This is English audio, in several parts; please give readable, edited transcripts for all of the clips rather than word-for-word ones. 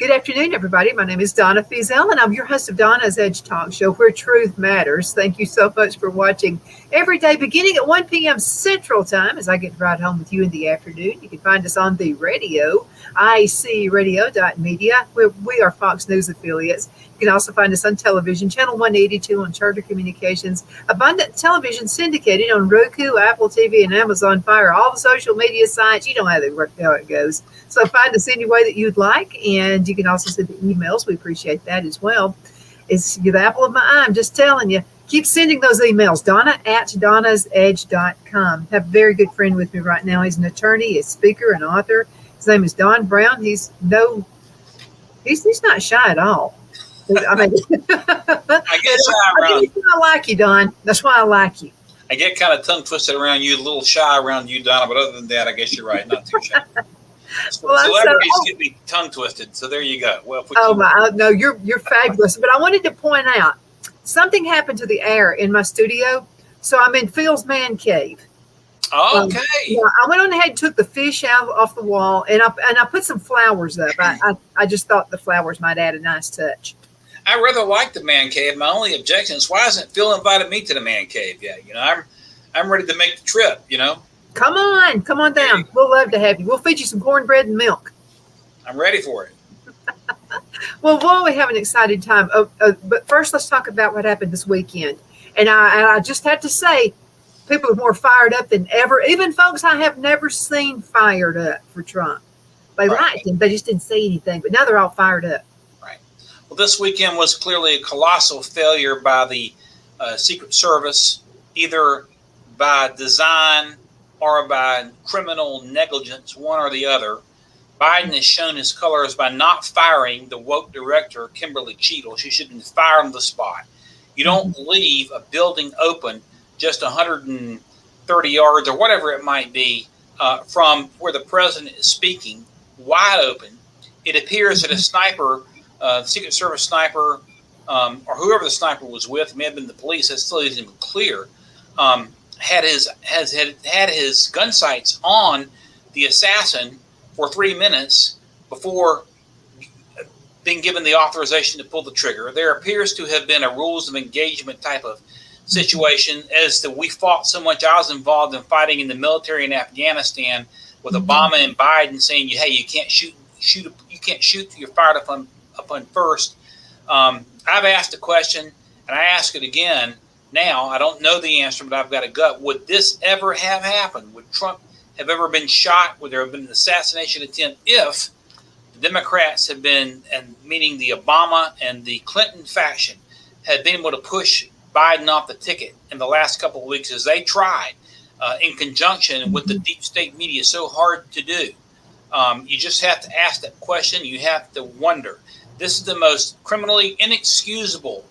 Good afternoon, everybody. My name is Donna Fiesel, and I'm your host of Donna's Edge Talk Show, where truth matters. Thank you so much for watching every day, beginning at 1 p.m. Central Time, as I get to ride home with you in the afternoon. You can find us on the radio, icradio.media, where we are Fox News affiliates. You can also find us on television, Channel 182 on Charter Communications, Abundant Television syndicated on Roku, Apple TV, and Amazon Fire, all the social media sites. You know how it goes. So find us any way that you'd like, and you can also send the emails. We appreciate that as well. It's the apple of my eye. I'm just telling you. Keep sending those emails. Donna at donnasedge.com. I have a very good friend with me right now. He's an attorney, a speaker, an author. His name is Don Brown. He's not shy at all. I mean, I get shy around you. I like you, Don. That's why I like you. I get kind of tongue twisted around you, a little shy around you, Donna. But other than that, I guess you're right. Not too shy. Well, celebrities get me tongue twisted, so there you go. Well, no, you're fabulous. But I wanted to point out something happened to the air in my studio, so I'm in Phil's man cave. Okay. I went on ahead and took the fish out off the wall, and I put some flowers up. I just thought the flowers might add a nice touch. I rather like the man cave. My only objection is why hasn't Phil invited me to the man cave yet? I'm ready to make the trip. Come on down. We'll love to have you. We'll feed you some cornbread and milk. I'm ready for it. Well, won't we have an exciting time? But first, let's talk about what happened this weekend. And I just have to say, people are more fired up than ever. Even folks I have never seen fired up for Trump. They liked him. They just didn't say anything. But now they're all fired up. Right. Well, this weekend was clearly a colossal failure by the Secret Service, either by design or by criminal negligence, one or the other. Biden has shown his colors by not firing the woke director, Kimberly Cheadle. She should have been fired on the spot. You don't leave a building open just 130 yards or whatever it might be from where the president is speaking, wide open. It appears that a sniper, the Secret Service sniper, or whoever the sniper was with, may have been the police, that still isn't even clear, had his gun sights on the assassin for 3 minutes before being given the authorization to pull the trigger. There appears to have been a rules of engagement type of situation as to we fought so much. I was involved in fighting in the military in Afghanistan with Obama and Biden saying, hey, you can't shoot till you're fired upon first. I've asked a question and I ask it again. Now, I don't know the answer, but I've got a gut. Would this ever have happened? Would Trump have ever been shot? Would there have been an assassination attempt if the Democrats had been, and meaning the Obama and the Clinton faction, had been able to push Biden off the ticket in the last couple of weeks as they tried in conjunction with the deep state media so hard to do? You just have to ask that question. You have to wonder. This is the most criminally inexcusable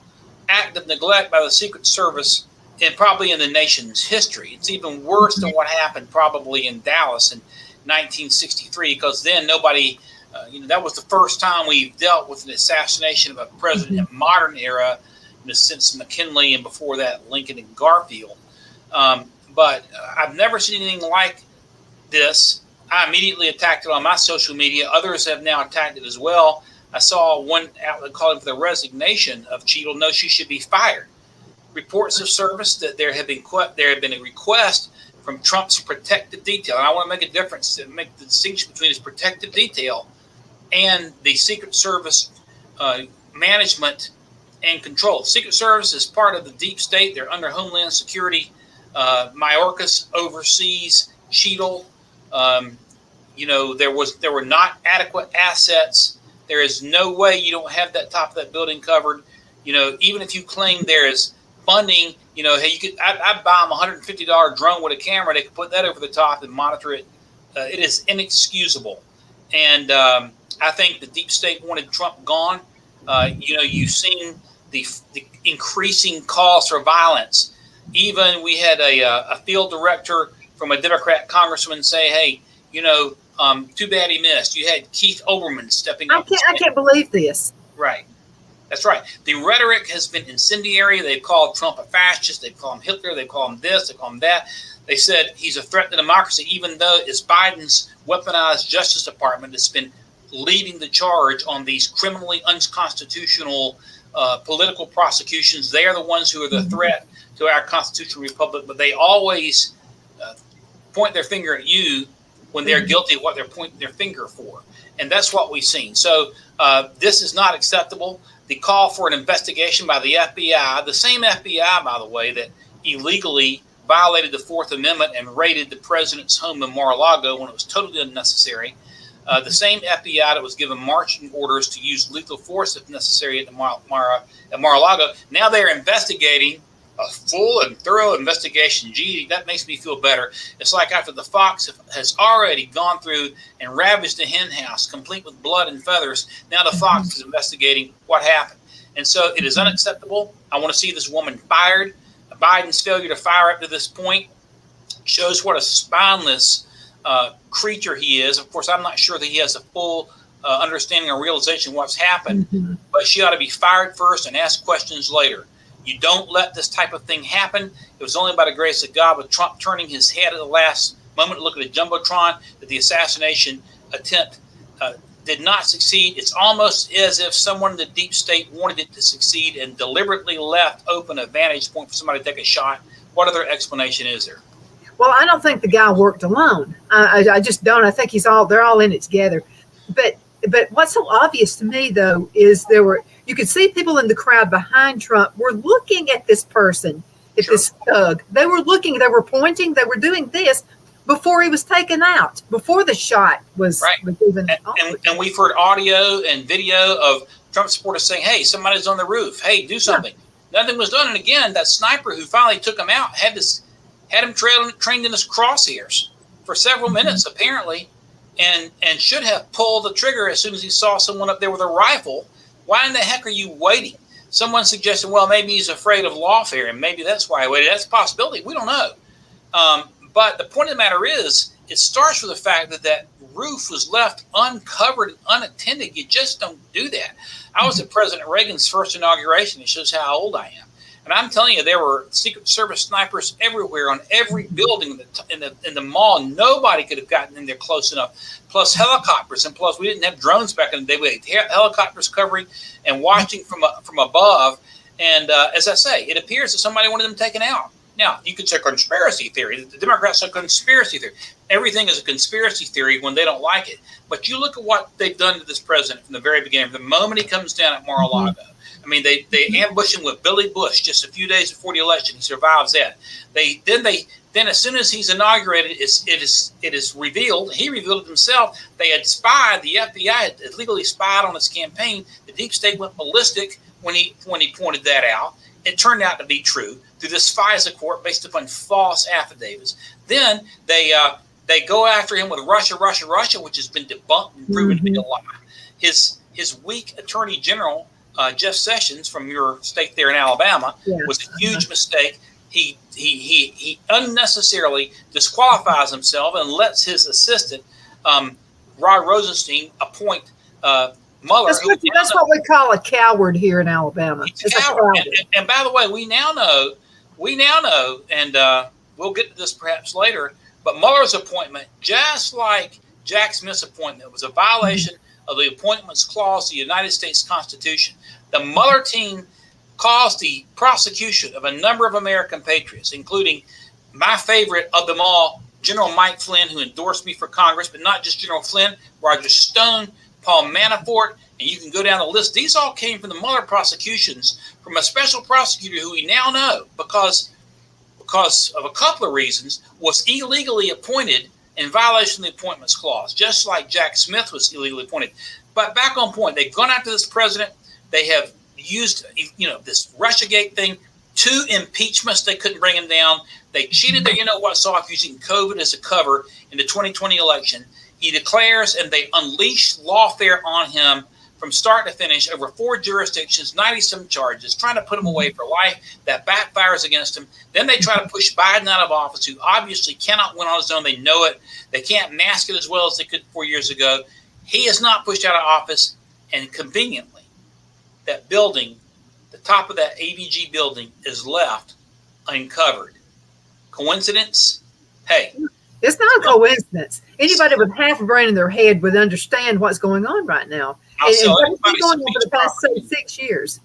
act of neglect by the Secret Service and probably in the nation's history. It's even worse than what happened probably in Dallas in 1963, because then nobody, that was the first time we dealt with an assassination of a president in modern era, since McKinley and before that Lincoln and Garfield. But I've never seen anything like this. I immediately attacked it on my social media. Others have now attacked it as well. I saw one outlet calling for the resignation of Cheadle. No, she should be fired. Reports have surfaced that there had been a request from Trump's protective detail. And I want to make a difference, to make the distinction between his protective detail and the Secret Service management and control. The Secret Service is part of the deep state. They're under Homeland Security. Mayorkas oversees Cheadle. There were not adequate assets. There is no way you don't have that top of that building covered. Even if you claim there is funding, hey, I'd buy them a $150 drone with a camera. They could put that over the top and monitor it. It is inexcusable. And I think the deep state wanted Trump gone. You've seen the increasing calls for violence. Even we had a field director from a Democrat congressman say, hey, too bad he missed. You had Keith Olbermann stepping up. I can't believe this. Right. That's right. The rhetoric has been incendiary. They've called Trump a fascist. They've called him Hitler. They call him this. They call him that. They said he's a threat to democracy, even though it's Biden's weaponized Justice Department that's been leading the charge on these criminally unconstitutional political prosecutions. They are the ones who are the threat to our constitutional republic, but they always point their finger at you when they're guilty of what they're pointing their finger for. And that's what we've seen. So this is not acceptable. The call for an investigation by the FBI, the same FBI, by the way, that illegally violated the Fourth Amendment and raided the president's home in Mar-a-Lago when it was totally unnecessary. The same FBI that was given marching orders to use lethal force if necessary at Mar-a-Lago. Now they are investigating a full and thorough investigation. Gee, that makes me feel better. It's like after the fox has already gone through and ravaged the hen house, complete with blood and feathers. Now the fox is investigating what happened. And so it is unacceptable. I want to see this woman fired. Biden's failure to fire up to this point shows what a spineless creature he is. Of course, I'm not sure that he has a full understanding or realization of what's happened, but she ought to be fired first and asked questions later. You don't let this type of thing happen. It was only by the grace of God, with Trump turning his head at the last moment to look at the Jumbotron, that the assassination attempt did not succeed. It's almost as if someone in the deep state wanted it to succeed and deliberately left open a vantage point for somebody to take a shot. What other explanation is there? Well, I don't think the guy worked alone. I just don't. I think they're all in it together. But what's so obvious to me, though, is you could see people in the crowd behind Trump were looking at this person, at this thug. They were looking, they were pointing, they were doing this before he was taken out, before the shot was even. And we've heard audio and video of Trump supporters saying, hey, somebody's on the roof. Hey, do something. Yeah. Nothing was done. And again, that sniper who finally took him out had him trained in his crosshairs for several minutes, apparently, and should have pulled the trigger as soon as he saw someone up there with a rifle. Why in the heck are you waiting? Someone suggested, well, maybe he's afraid of lawfare, and maybe that's why he waited. That's a possibility. We don't know. But the point of the matter is, it starts with the fact that roof was left uncovered and unattended. You just don't do that. I was at President Reagan's first inauguration. It shows how old I am. And I'm telling you, there were Secret Service snipers everywhere on every building in the mall. Nobody could have gotten in there close enough. Plus helicopters, and plus we didn't have drones back in the day. We had helicopters covering and watching from above. And as I say, it appears that somebody wanted them taken out. Now, you could say conspiracy theory. The Democrats say conspiracy theory. Everything is a conspiracy theory when they don't like it. But you look at what they've done to this president from the very beginning. From the moment he comes down at Mar-a-Lago, I mean, they ambush him with Billy Bush just a few days before the election. He survives that. Then as soon as he's inaugurated, it is revealed. He revealed it himself. They had spied. The FBI had illegally spied on his campaign. The deep state went ballistic when he pointed that out. It turned out to be true through this FISA court based upon false affidavits. Then they go after him with Russia, which has been debunked and proven to be a lie. His weak attorney general, Jeff Sessions from your state there in Alabama, was a huge mistake. He unnecessarily disqualifies himself and lets his assistant, Rod Rosenstein, appoint Mueller. That's what we call a coward here in Alabama. He's a coward. And by the way, we now know, and we'll get to this perhaps later, but Mueller's appointment, just like Jack Smith's appointment, was a violation of the Appointments Clause of the United States Constitution. The Mueller team caused the prosecution of a number of American patriots, including my favorite of them all, General Mike Flynn, who endorsed me for Congress, but not just General Flynn, Roger Stone, Paul Manafort, and you can go down the list. These all came from the Mueller prosecutions from a special prosecutor who we now know, because of a couple of reasons, was illegally appointed in violation of the Appointments Clause, just like Jack Smith was illegally appointed. But back on point, they've gone after this president. They have used, this Russiagate thing, 2 impeachments. They couldn't bring him down. They cheated their off using COVID as a cover in the 2020 election. He declares, and they unleash lawfare on him from start to finish over 4 jurisdictions, 90-some charges, trying to put him away for life. That backfires against him. Then they try to push Biden out of office, who obviously cannot win on his own. They know it. They can't mask it as well as they could 4 years ago. He is not pushed out of office, and conveniently, that building, the top of that AVG building, is left uncovered. Coincidence? Hey. It's not a coincidence. Anybody with half a brain in their head would understand what's going on right now. I'll And sell what's been everybody going some on for beach the past, say, property. 6 years.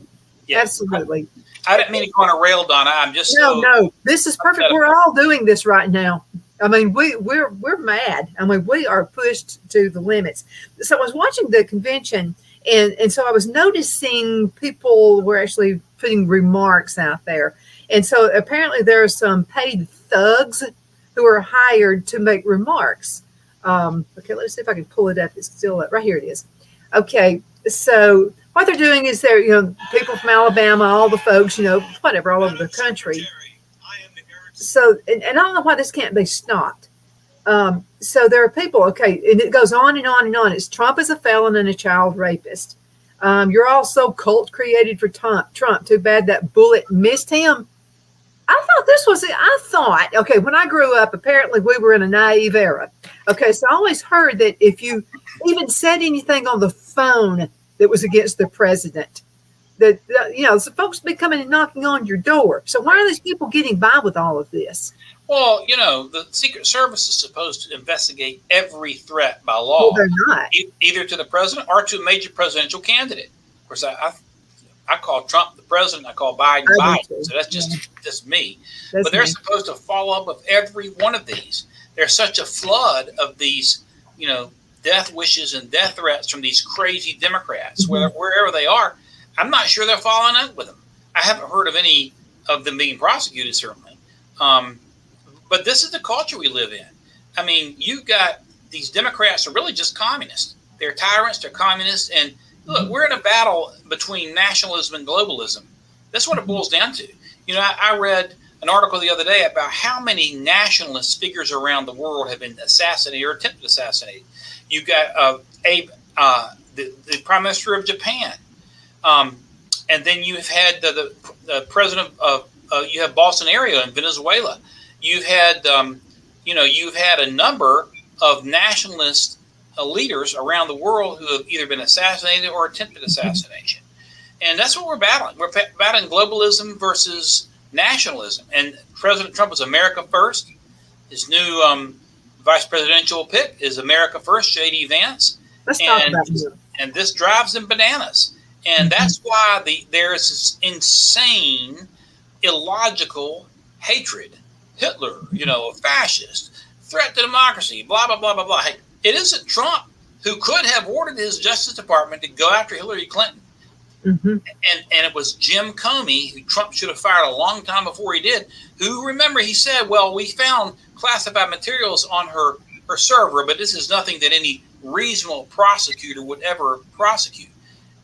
Yeah. Absolutely. I didn't mean to go on a rail, Donna. I'm just No. This is perfect. We're all doing this right now. I mean, we're mad. I mean, we are pushed to the limits. So I was watching the convention, and so I was noticing people were actually putting remarks out there. And so apparently there are some paid thugs who are hired to make remarks. Okay, let's see if I can pull it up. It's still up. Right here it is. Okay, so what they're doing is they're, people from Alabama, all the folks, whatever, all over the country. So, and I don't know why this can't be stopped. So there are people, okay, and it goes on and on and on. It's Trump is a felon and a child rapist. You're all so cult created for Trump. Too bad that bullet missed him. I thought, okay, when I grew up, apparently we were in a naive era. Okay, so I always heard that if you even said anything on the phone that was against the president, that, so folks be coming and knocking on your door. So why are these people getting by with all of this? Well, the Secret Service is supposed to investigate every threat by law. Well, they're not. Either to the president or to a major presidential candidate. Of course, I call Trump the president. I call Biden Biden. So that's just me. But they're supposed to follow up with every one of these. There's such a flood of these, death wishes and death threats from these crazy Democrats, wherever they are. I'm not sure they're following up with them. I haven't heard of any of them being prosecuted, certainly. But this is the culture we live in. I mean, you've got these Democrats are really just communists. They're tyrants, they're communists. And look, we're in a battle between nationalism and globalism. That's what it boils down to. I read an article the other day about how many nationalist figures around the world have been assassinated or attempted assassinated. You've got the Prime Minister of Japan. And then you've had the president of, you have Bolsonaro in Venezuela. You've had, you've had a number of nationalist leaders around the world who have either been assassinated or attempted assassination. And that's what we're battling. We're battling globalism versus nationalism. And President Trump is America first. His new vice presidential pick is America first, J.D. Vance. Let's talk about him. And this drives them bananas. And that's why there's this insane, illogical hatred. Hitler, a fascist, threat to democracy, blah, blah, blah, blah, blah. Hey, it isn't Trump who could have ordered his Justice Department to go after Hillary Clinton. And it was Jim Comey, who Trump should have fired a long time before he did, who, remember, he said, well, we found classified materials on her server, but this is nothing that any reasonable prosecutor would ever prosecute.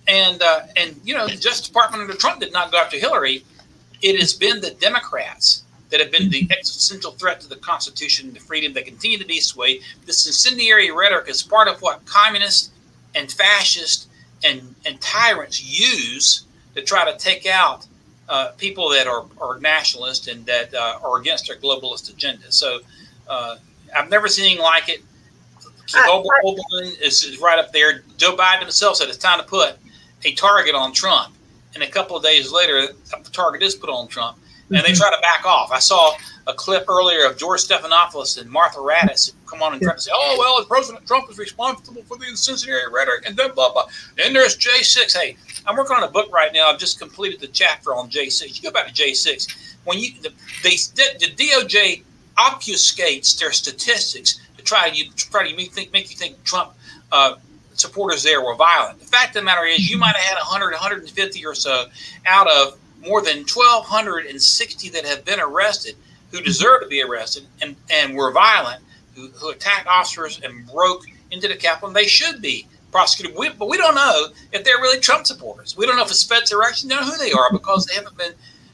And the Justice Department under Trump did not go after Hillary. It has been the Democrats that have been the existential threat to the Constitution and the freedom that continue to be swayed. This incendiary rhetoric is part of what communists and fascists and tyrants use to try to take out people that are nationalists and that are against their globalist agenda. So I've never seen anything like it. Oberlin is right up there. Joe Biden himself said it's time to put a target on Trump. And a couple of days later, the target is put on Trump. And they try to back off. I saw a clip earlier of George Stephanopoulos and Martha Raddatz come on and try to say, oh, well, President Trump is responsible for the incendiary rhetoric and then blah, blah. And there's J6. Hey, I'm working on a book right now. I've just completed the chapter on J6. You go back to J6. When the DOJ obfuscates their statistics to try to make you think Trump supporters there were violent. The fact of the matter is you might have had 100, 150 or so out of more than 1,260 that have been arrested who deserve to be arrested and were violent, who attacked officers and broke into the Capitol. And they should be prosecuted. But we don't know if they're really Trump supporters. We don't know if it's feds or actually know who they are because they haven't been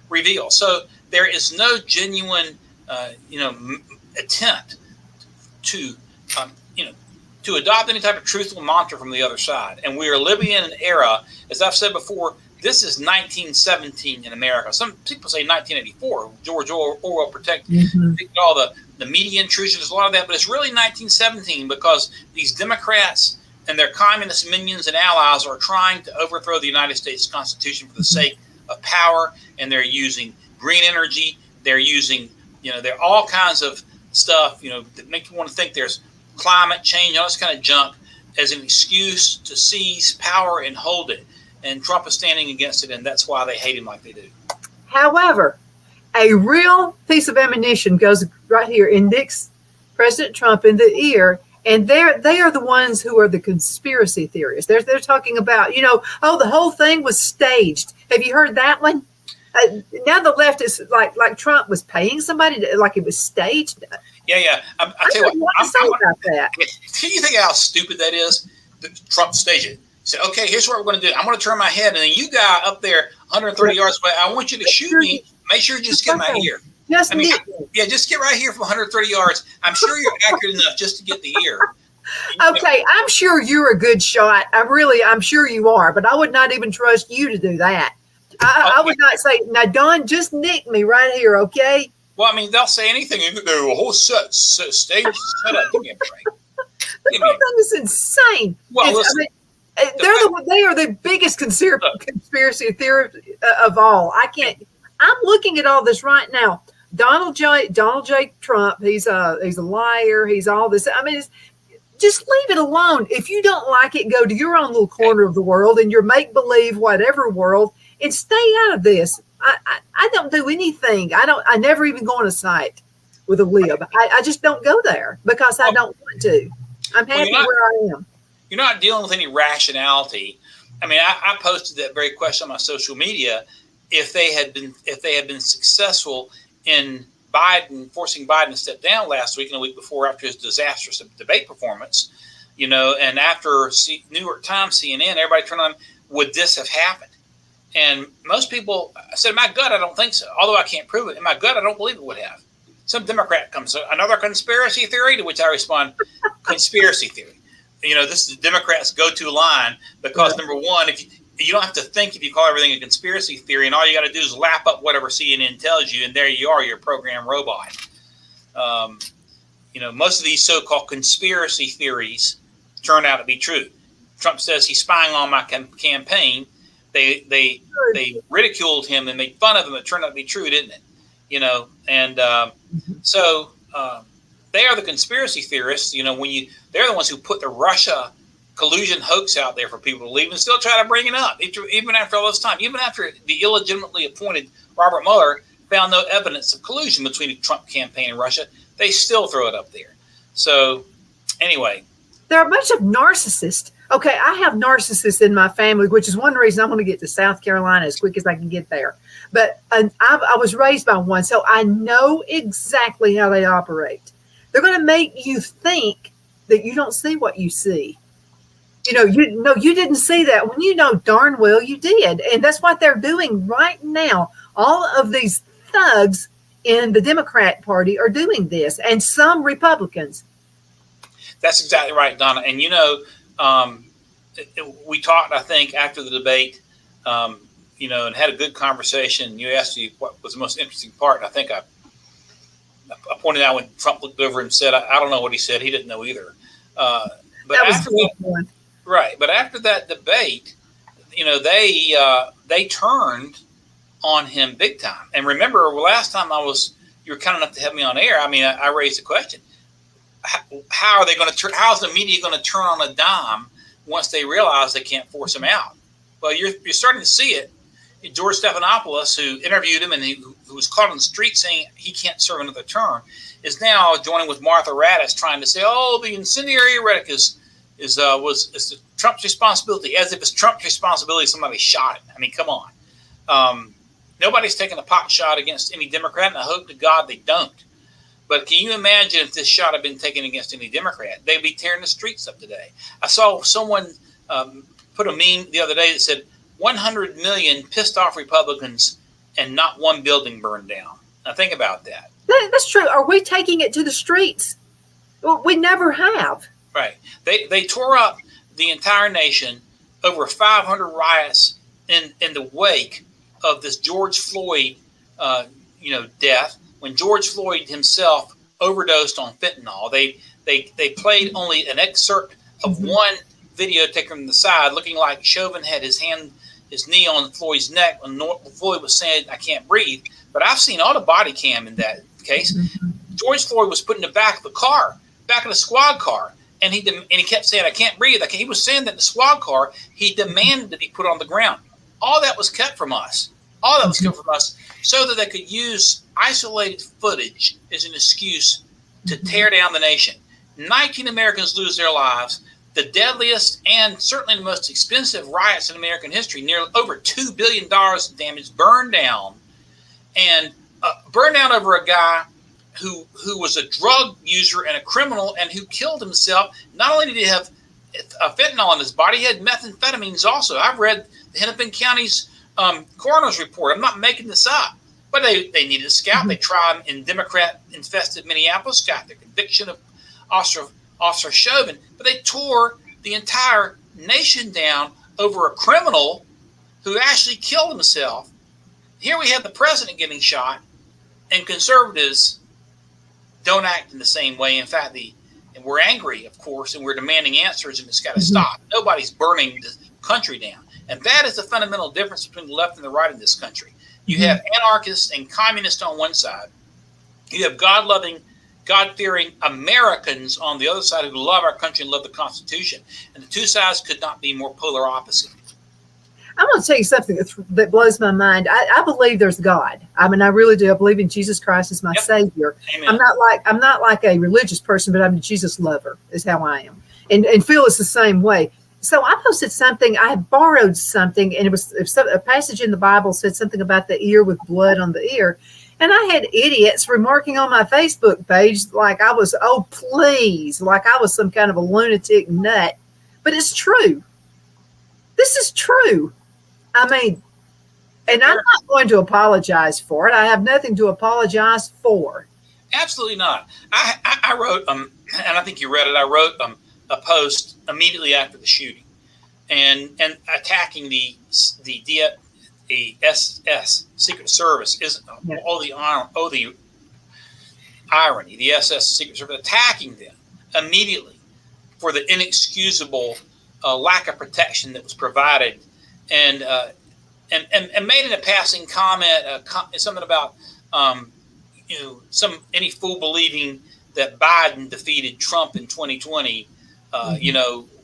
revealed. So there is no genuine, attempt to adopt any type of truthful mantra from the other side. And we are living in an era, as I've said before, this is 1917 in America. Some people say 1984. George Orwell protected all the media intrusion. There's a lot of that, but it's really 1917 because these Democrats and their communist minions and allies are trying to overthrow the United States Constitution for the sake of power, and they're using green energy. They're using, there are all kinds of stuff, that make you want to think there's climate change, all this kind of junk as an excuse to seize power and hold it. And Trump is standing against it, and that's why they hate him like they do. However, a real piece of ammunition goes right here and nicks President Trump in the ear. And they are the ones who are the conspiracy theorists. They're talking about, oh, the whole thing was staged. Have you heard that one? Now the left is like Trump was paying somebody like it was staged. Yeah. I tell you what, say about that. Do you think how stupid that is? Trump staged it. He said, okay, here's what we're going to do. I'm going to turn my head, and then you guy up there 130 yards away, I want you to shoot me. Make sure you just get my ear. Just get right here from 130 yards. I'm sure you're accurate enough just to get the ear. Okay, I'm sure you're a good shot. I'm sure you are, but I would not even trust you to do that. I would not say, now, Don, just nick me right here, okay? Well, I mean, they'll say anything. You can do a whole stage set up. Give me a break. The whole thing is insane. Well, listen, they are the biggest conspiracy theory of all. I'm looking at all this right now. Donald J. Trump, he's a liar. He's all this. I mean, just leave it alone. If you don't like it, go to your own little corner of the world in your make-believe whatever world and stay out of this. I don't do anything. I never even go on a site with a lib. I just don't go there because I don't want to. I'm happy where I am. You're not dealing with any rationality. I mean, I posted that very question on my social media. If they had been successful in forcing Biden to step down last week and the week before after his disastrous debate performance, and after New York Times, CNN, everybody turned on, would this have happened? And most people said, in my gut, I don't think so. Although I can't prove it. In my gut, I don't believe it would have. Some Democrat comes, another conspiracy theory, to which I respond, conspiracy theory. This is the Democrats' go-to line because, number one, if you don't have to think if you call everything a conspiracy theory, and all you got to do is lap up whatever CNN tells you, and there you are, you're a program robot. Most of these so-called conspiracy theories turn out to be true. Trump says he's spying on my campaign. They ridiculed him and made fun of him. It turned out to be true, didn't it? So they are the conspiracy theorists. They're the ones who put the Russia collusion hoax out there for people to believe and still try to bring it up, even after all this time, even after the illegitimately appointed Robert Mueller found no evidence of collusion between the Trump campaign and Russia. They still throw it up there. So anyway. There are a bunch of narcissists. Okay, I have narcissists in my family, which is one reason I want to get to South Carolina as quick as I can get there. But I was raised by one, so I know exactly how they operate. They're going to make you think that you don't see what you see. You didn't see that when you know darn well you did. And that's what they're doing right now. All of these thugs in the Democrat Party are doing this, and some Republicans. That's exactly right, Donna. And, we talked, I think, after the debate, and had a good conversation. You asked me what was the most interesting part. And I think I pointed out when Trump looked over and said, I don't know what he said. He didn't know either. But that was after that, right. But after that debate, they turned on him big time. And remember, last time you were kind enough to have me on air. I mean, I raised the question. How are they going to turn? How's the media going to turn on a dime once they realize they can't force him out? Well, you're starting to see it. George Stephanopoulos, who interviewed him and who was caught on the street saying he can't serve another term, is now joining with Martha Raddatz trying to say, the incendiary rhetoric was Trump's responsibility, as if it's Trump's responsibility somebody shot him. I mean, come on. Nobody's taking a pot shot against any Democrat, and I hope to God they don't. But can you imagine if this shot had been taken against any Democrat? They'd be tearing the streets up today. I saw someone put a meme the other day that said 100 million pissed off Republicans and not one building burned down. Now think about that. That's true. Are we taking it to the streets? Well, we never have. Right. They tore up the entire nation, over 500 riots in the wake of this George Floyd death. When George Floyd himself overdosed on fentanyl, they played only an excerpt of one video taken from the side, looking like Chauvin had his knee on Floyd's neck when Floyd was saying, "I can't breathe." But I've seen all the body cam in that case. George Floyd was put in the back of the car back in the squad car, and he kept saying, "I can't breathe." Like, he was saying that in the squad car, he demanded that he put on the ground. All that was kept from us. All that was kept from us so that they could use isolated footage as an excuse to tear down the nation. 19 Americans lose their lives. The deadliest and certainly the most expensive riots in American history. Nearly over $2 billion in damage burned down, and burned down over a guy who was a drug user and a criminal and who killed himself. Not only did he have fentanyl in his body, he had methamphetamines also. I've read the Hennepin County's coroner's report. I'm not making this up. But they needed a scout. They tried him in Democrat-infested Minneapolis, got the conviction of Officer Chauvin. But they tore the entire nation down over a criminal who actually killed himself. Here we have the president getting shot, and conservatives don't act in the same way. In fact, and we're angry, of course, and we're demanding answers, and it's got to stop. Nobody's burning the country down. And that is the fundamental difference between the left and the right in this country. You have anarchists and communists on one side. You have God-loving, God-fearing Americans on the other side who love our country and love the Constitution. And the two sides could not be more polar opposite. I'm going to tell you something that blows my mind. I believe there's God. I mean, I really do. I believe in Jesus Christ as my Savior. Amen. I'm not like a religious person, but I'm a Jesus lover is how I am. And Phil is the same way. So I posted something. I had borrowed something, and it was a passage in the Bible said something about the ear with blood on the ear. And I had idiots remarking on my Facebook page like I was, oh, please, like I was some kind of a lunatic nut. But it's true. This is true. I mean, and I'm not going to apologize for it. I have nothing to apologize for. Absolutely not. I wrote, and I think you read it, I wrote a post immediately after the shooting and attacking the SS Secret Service is the irony, the SS Secret Service attacking them immediately for the inexcusable lack of protection that was provided, and made in a passing comment something about any fool believing that Biden defeated Trump in 2020.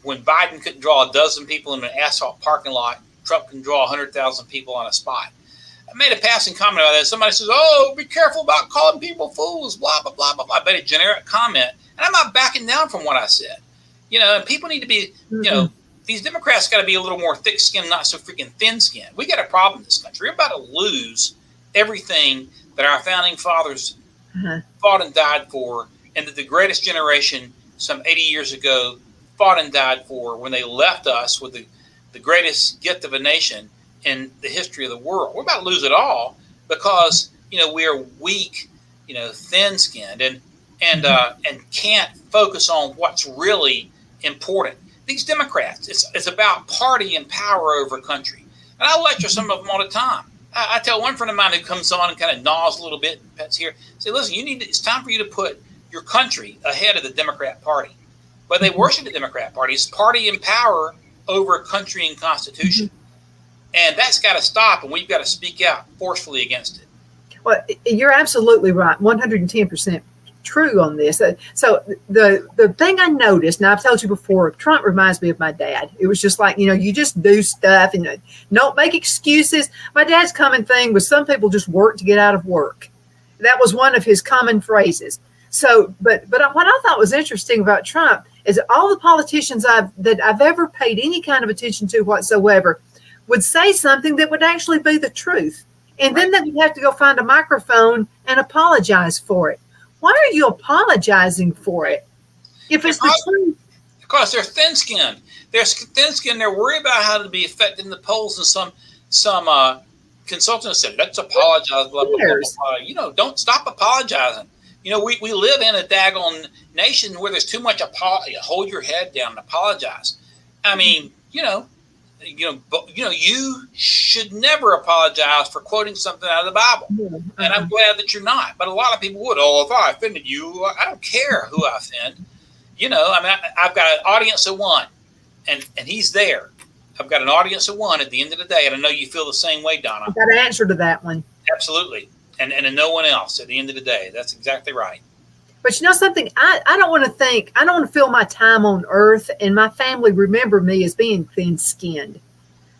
When Biden couldn't draw a dozen people in an asphalt parking lot, Trump can draw 100,000 people on a spot. I made a passing comment about that. Somebody says, "Oh, be careful about calling people fools," blah, blah, blah, blah, blah. I made a generic comment, and I'm not backing down from what I said. And people need to be, these Democrats got to be a little more thick-skinned, not so freaking thin-skinned. We got a problem in this country. We're about to lose everything that our founding fathers fought and died for, and that the greatest generation some 80 years ago fought and died for when they left us with the greatest gift of a nation in the history of the world. We're about to lose it all because, we are weak, thin-skinned and can't focus on what's really important. These Democrats, it's about party and power over country. And I lecture some of them all the time. I tell one friend of mine who comes on and kind of gnaws a little bit, pets here, say, "Listen, it's time for you to put your country ahead of the Democrat Party." But they worship the Democrat Party. It's party and power over country and Constitution. And that's got to stop, and we've got to speak out forcefully against it. Well, you're absolutely right, 110% true on this. So the thing I noticed, and I've told you before, Trump reminds me of my dad. It was just like, you just do stuff and don't make excuses. My dad's common thing was some people just work to get out of work. That was one of his common phrases. So, but what I thought was interesting about Trump is all the politicians that I've ever paid any kind of attention to whatsoever would say something that would actually be the truth. And then they would have to go find a microphone and apologize for it. Why are you apologizing for it if it's the truth? Because they're thin-skinned. They're thin-skinned. They're worried about how to be affected in the polls. And some consultants said, "Let's apologize." Blah, blah, blah, blah, blah. Don't stop apologizing. We live in a daggone nation where there's too much apology. Hold your head down and apologize. I mean, you should never apologize for quoting something out of the Bible. And I'm glad that you're not. But a lot of people would. "Oh, if I offended you, I don't care who I offend." I've got an audience of one, and he's there. I've got an audience of one at the end of the day, and I know you feel the same way, Donna. I've got an answer to that one. Absolutely. And no one else at the end of the day. That's exactly right. But you know something? I don't want to think, I don't want to feel my time on earth and my family remember me as being thin skinned.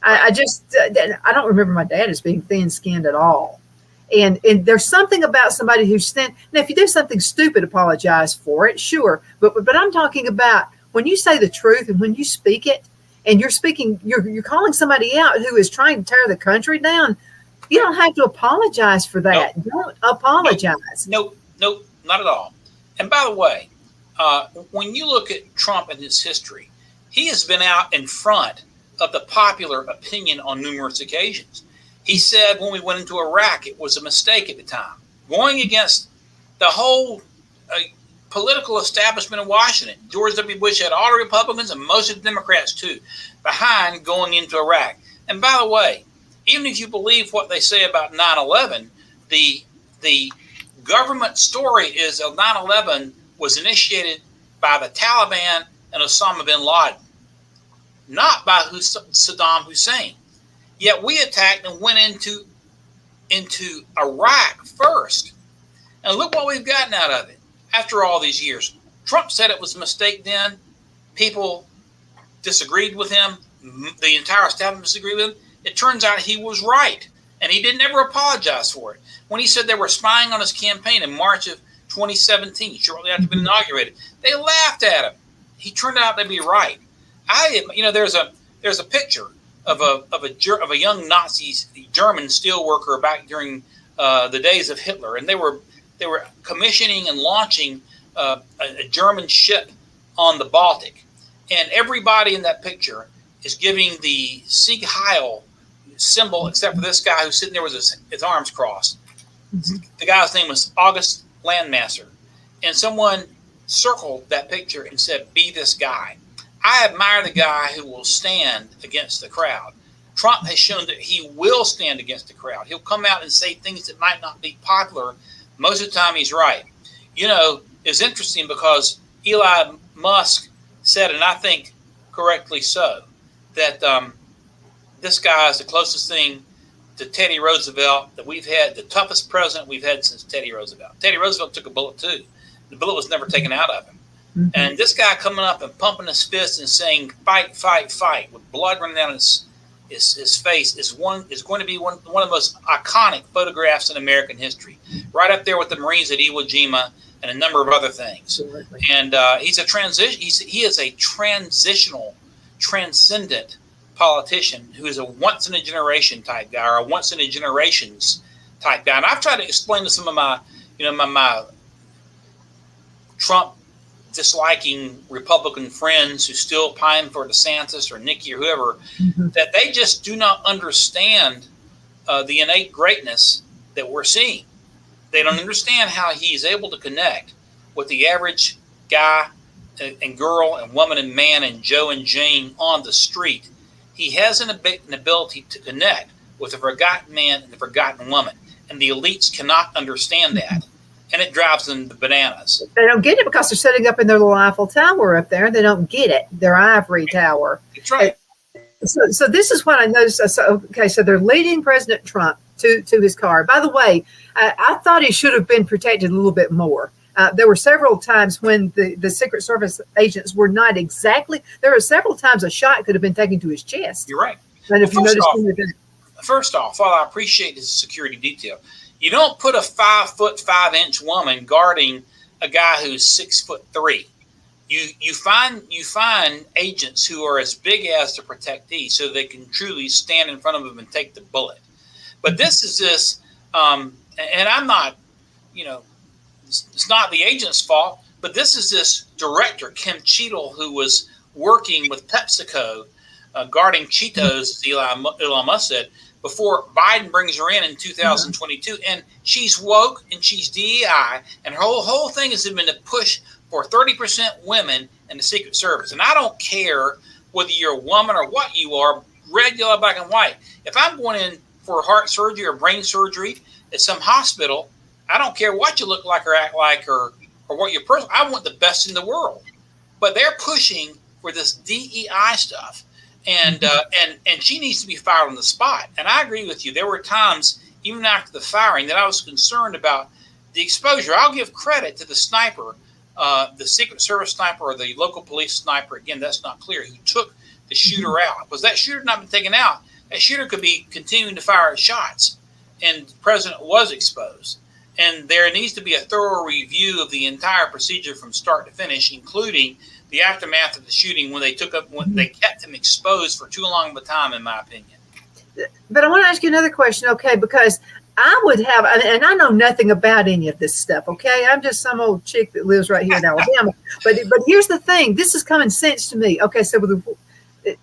I just, I don't remember my dad as being thin skinned at all. And there's something about somebody who's thin. Now, if you do something stupid, apologize for it, sure. But I'm talking about when you say the truth and when you speak it, and you're calling somebody out who is trying to tear the country down. You don't have to apologize for that. Nope. Don't apologize. Nope, not at all. And by the way, when you look at Trump and his history, he has been out in front of the popular opinion on numerous occasions. He said when we went into Iraq, it was a mistake at the time. Going against the whole political establishment in Washington. George W. Bush had all the Republicans and most of the Democrats too behind going into Iraq. And by the way, even if you believe what they say about 9/11, the government story is of 9/11 was initiated by the Taliban and Osama bin Laden, not by Saddam Hussein. Yet we attacked and went into Iraq first. And look what we've gotten out of it after all these years. Trump said it was a mistake then. People disagreed with him. The entire establishment disagreed with him. It turns out he was right. And he didn't ever apologize for it. When he said they were spying on his campaign in March of 2017, shortly after being inaugurated, they laughed at him. He turned out to be right. There's a picture of a young Nazi German steelworker back during the days of Hitler, and they were commissioning and launching a German ship on the Baltic, and everybody in that picture is giving the Sieg Heil symbol, except for this guy who's sitting there with his arms crossed. Mm-hmm. The guy's name was August Landmaster, and someone circled that picture and said, "Be this guy." I admire the guy who will stand against the crowd. Trump has shown that he will stand against the crowd. He'll come out and say things that might not be popular. Most of the time, he's right. You know, it's interesting because Elon Musk said, and I think correctly so, that this guy is the closest thing to Teddy Roosevelt that we've had, the toughest president we've had since Teddy Roosevelt. Teddy Roosevelt took a bullet too. The bullet was never taken out of him. Mm-hmm. And this guy coming up and pumping his fist and saying, "Fight, fight, fight," with blood running down his face is going to be one of the most iconic photographs in American history, right up there with the Marines at Iwo Jima and a number of other things. Absolutely. And he's a transition. He is a transitional, transcendent politician who is a once in a generation type guy, or a once in a generations type guy. And I've tried to explain to some of my Trump disliking Republican friends who still pine for DeSantis or Nikki or whoever, mm-hmm. that they just do not understand the innate greatness that we're seeing. They don't understand how he's able to connect with the average guy and girl and woman and man and Joe and Jane on the street. He has an ability to connect with the forgotten man and the forgotten woman, and the elites cannot understand that. And it drives them to bananas. They don't get it because they're sitting up in their little Eiffel Tower up there. They don't get it. Their ivory tower. That's right. So this is what I noticed. So they're leading President Trump to his car. By the way, I thought he should have been protected a little bit more. There were several times when the Secret Service agents were not exactly. There were several times a shot could have been taken to his chest. You're right. And if you notice, first off, while I appreciate his security detail, you don't put a 5'5" woman guarding a guy who's 6'3". You find agents who are as big as the protectee, so they can truly stand in front of him and take the bullet. But this, and I'm not, it's not the agent's fault. But this is this director, Kim Cheadle, who was working with PepsiCo, guarding Cheetos, as Elon Musk said, before Biden brings her in 2022. Mm-hmm. And she's woke and she's DEI. And her whole thing has been to push for 30% women in the Secret Service. And I don't care whether you're a woman or what you are, red, yellow, black, and white. If I'm going in for heart surgery or brain surgery at some hospital, I don't care what you look like or act like or what your person. I want the best in the world. But they're pushing for this DEI stuff. And she needs to be fired on the spot. And I agree with you. There were times, even after the firing, that I was concerned about the exposure, I'll give credit to the sniper, the Secret Service sniper or the local police sniper. Again, that's not clear. Who took the shooter out? Was that shooter not been taken out? That shooter could be continuing to fire shots, and the president was exposed. And there needs to be a thorough review of the entire procedure from start to finish, including the aftermath of the shooting when they kept him exposed for too long of a time, in my opinion. But I want to ask you another question, okay? Because I would have, and I know nothing about any of this stuff, okay? I'm just some old chick that lives right here in Alabama. But here's the thing. This is common sense to me. Okay, so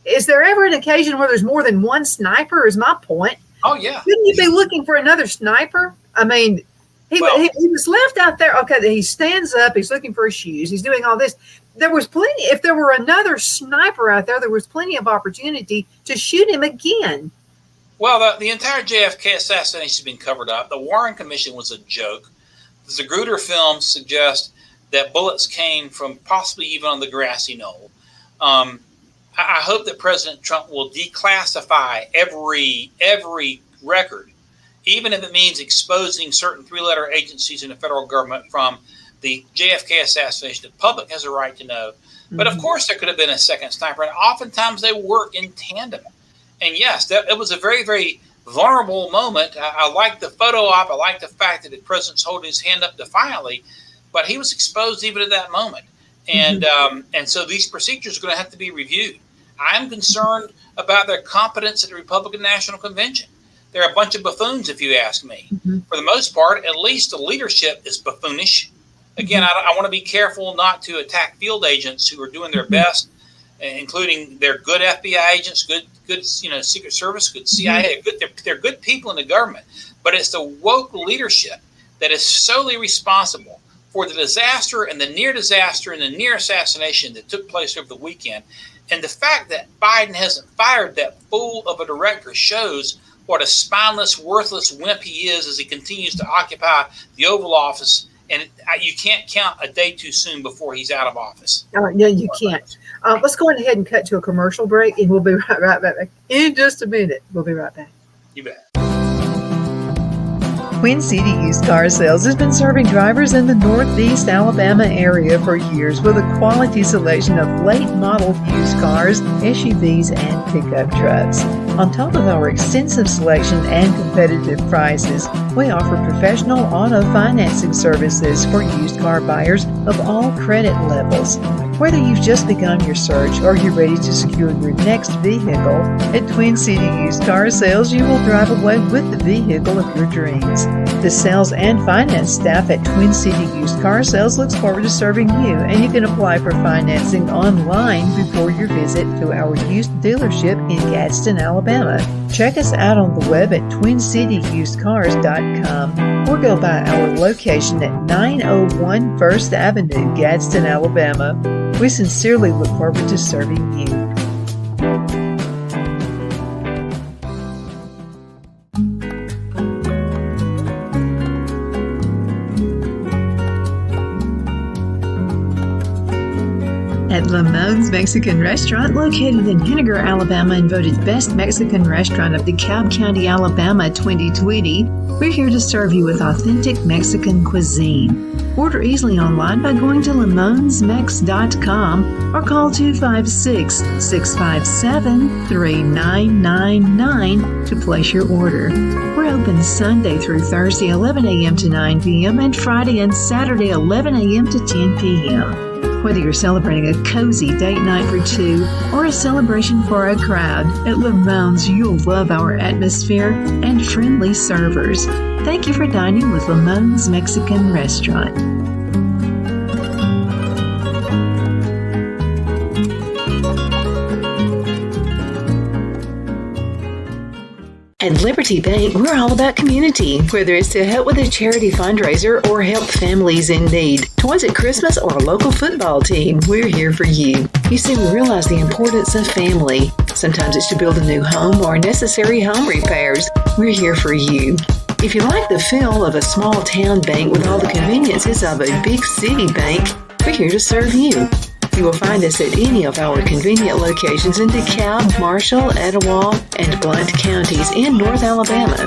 is there ever an occasion where there's more than one sniper, is my point? Oh, yeah. Shouldn't you be looking for another sniper? I mean, he was left out there. Okay, he stands up. He's looking for his shoes. He's doing all this. There was plenty. If there were another sniper out there, there was plenty of opportunity to shoot him again. Well, the entire JFK assassination has been covered up. The Warren Commission was a joke. The Zapruder films suggest that bullets came from possibly even on the grassy knoll. I hope that President Trump will declassify every record, even if it means exposing certain three-letter agencies in the federal government from the JFK assassination. The public has a right to know. But of course, there could have been a second sniper, and oftentimes they work in tandem. And yes, it was a very, very vulnerable moment. I like the photo op. I like the fact that the president's holding his hand up defiantly, but he was exposed even at that moment. And so these procedures are going to have to be reviewed. I'm concerned about their competence at the Republican National Convention. They're a bunch of buffoons, if you ask me. For the most part, at least the leadership is buffoonish. Again, I want to be careful not to attack field agents who are doing their best, including their good FBI agents, good Secret Service, good CIA. They're good people in the government. But it's the woke leadership that is solely responsible for the disaster and the near disaster and the near assassination that took place over the weekend. And the fact that Biden hasn't fired that fool of a director shows what a spineless, worthless wimp he is as he continues to occupy the Oval Office. And you can't count a day too soon before he's out of office. No, you can't. Let's go ahead and cut to a commercial break, and we'll be right back in just a minute. We'll be right back. You bet. Twin City Used Car Sales has been serving drivers in the Northeast Alabama area for years with a quality selection of late model used cars, SUVs, and pickup trucks. On top of our extensive selection and competitive prices, we offer professional auto financing services for used car buyers of all credit levels. Whether you've just begun your search or you're ready to secure your next vehicle, at Twin City Used Car Sales, you will drive away with the vehicle of your dreams. The sales and finance staff at Twin City Used Car Sales looks forward to serving you, and you can apply for financing online before your visit to our used dealership in Gadsden, Alabama. Check us out on the web at twincityusedcars.com or go by our location at 901 First Avenue, Gadsden, Alabama. We sincerely look forward to serving you. At Lamone's Mexican Restaurant, located in Henniger, Alabama, and voted Best Mexican Restaurant of DeKalb County, Alabama 2020, we're here to serve you with authentic Mexican cuisine. Order easily online by going to lamonsmex.com or call 256-657-3999 to place your order. We're open Sunday through Thursday, 11 a.m. to 9 p.m. and Friday and Saturday, 11 a.m. to 10 p.m. Whether you're celebrating a cozy date night for two or a celebration for a crowd, at Lamone's you'll love our atmosphere and friendly servers. Thank you for dining with Lamone's Mexican Restaurant. At Liberty Bank, we're all about community, whether it's to help with a charity fundraiser or help families in need. Toys at Christmas or a local football team, we're here for you. You see, we realize the importance of family. Sometimes it's to build a new home or necessary home repairs. We're here for you. If you like the feel of a small town bank with all the conveniences of a big city bank, we're here to serve you. You will find us at any of our convenient locations in DeKalb, Marshall, Etowah, and Blount counties in North Alabama.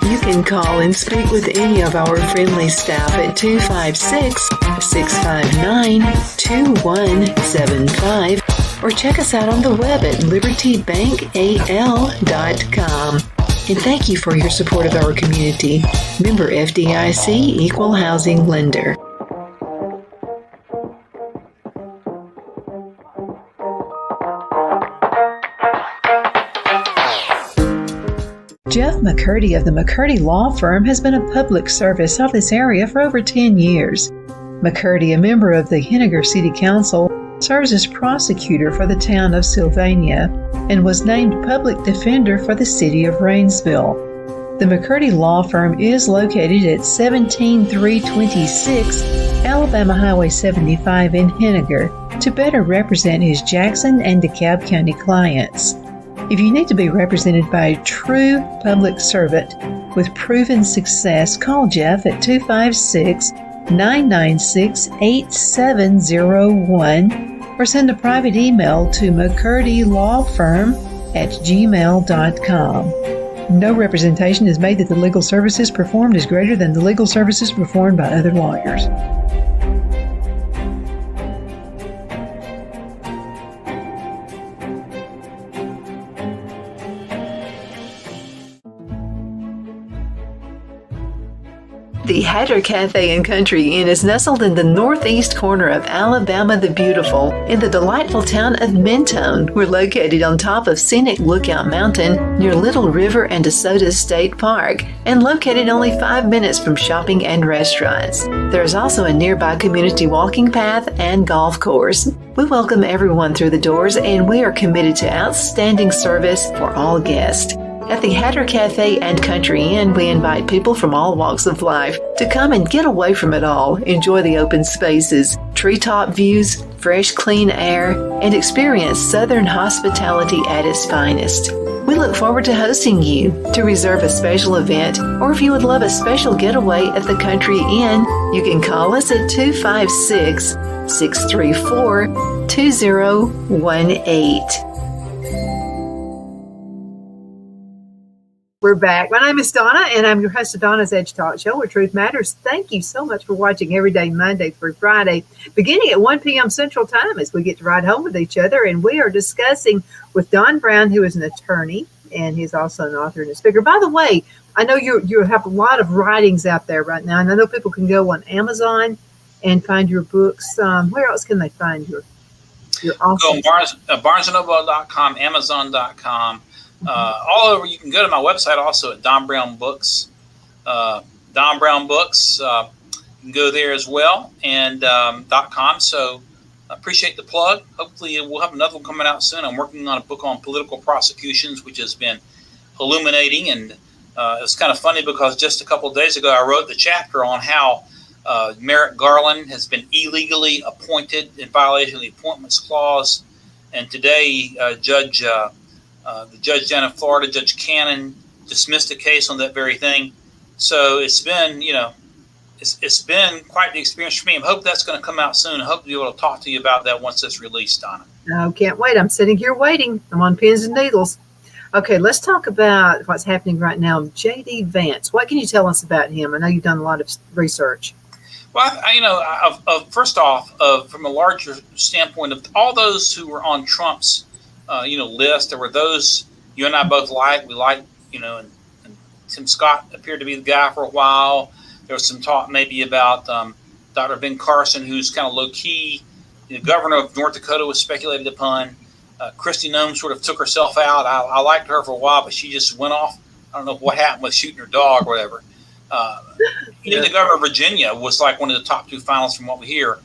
You can call and speak with any of our friendly staff at 256-659-2175 or check us out on the web at libertybankal.com. And thank you for your support of our community. Member FDIC Equal Housing Lender. Jeff McCurdy of the McCurdy Law Firm has been a public service of this area for over 10 years. McCurdy, a member of the Henniger City Council, serves as prosecutor for the town of Sylvania and was named public defender for the city of Rainsville. The McCurdy Law Firm is located at 17326 Alabama Highway 75 in Henniger to better represent his Jackson and DeKalb County clients. If you need to be represented by a true public servant with proven success, call Jeff at 256-996-8701 or send a private email to mccurdylawfirm@gmail.com. No representation is made that the legal services performed is greater than the legal services performed by other lawyers. The Hatter Cafe and Country Inn is nestled in the northeast corner of Alabama the Beautiful in the delightful town of Mentone. We're located on top of scenic Lookout Mountain near Little River and DeSoto State Park and located only 5 minutes from shopping and restaurants. There is also a nearby community walking path and golf course. We welcome everyone through the doors and we are committed to outstanding service for all guests. At the Hatter Cafe and Country Inn, we invite people from all walks of life to come and get away from it all, enjoy the open spaces, treetop views, fresh, clean air, and experience Southern hospitality at its finest. We look forward to hosting you. To reserve a special event, or if you would love a special getaway at the Country Inn, you can call us at 256-634-2018. We're back. My name is Donna, and I'm your host of Donna's Edge Talk Show, where truth matters. Thank you so much for watching every day, Monday through Friday, beginning at 1 p.m. Central Time, as we get to ride home with each other. And we are discussing with Don Brown, who is an attorney, and he's also an author and a speaker. By the way, I know you have a lot of writings out there right now, and I know people can go on Amazon and find your books. Where else can they find your awesome? Go on BarnesandNoble.com, Amazon.com. All over. You can go to my website also at Don Brown Books. Don Brown Books. You can go there as well, and .com. So I appreciate the plug. Hopefully we'll have another one coming out soon. I'm working on a book on political prosecutions, which has been illuminating. And it's kind of funny because just a couple of days ago, I wrote the chapter on how Merrick Garland has been illegally appointed in violation of the Appointments Clause. And today, the judge down in Florida, Judge Cannon, dismissed the case on that very thing. So it's been, it's been quite the experience for me. I hope that's going to come out soon. I hope to be able to talk to you about that once it's released, Donna. I can't wait. I'm sitting here waiting. I'm on pins and needles. Okay, let's talk about what's happening right now. J.D. Vance, what can you tell us about him? I know you've done a lot of research. Well, first off, from a larger standpoint of all those who were on Trump's list, there were those you and I both liked. We liked, and Tim Scott appeared to be the guy for a while. There was some talk maybe about Dr. Ben Carson, who's kind of low key. The governor of North Dakota was speculated upon. Kristi Noem sort of took herself out. I liked her for a while, but she just went off. I don't know what happened with shooting her dog or whatever. Even the governor of Virginia was like one of the top two finalists from what we hear.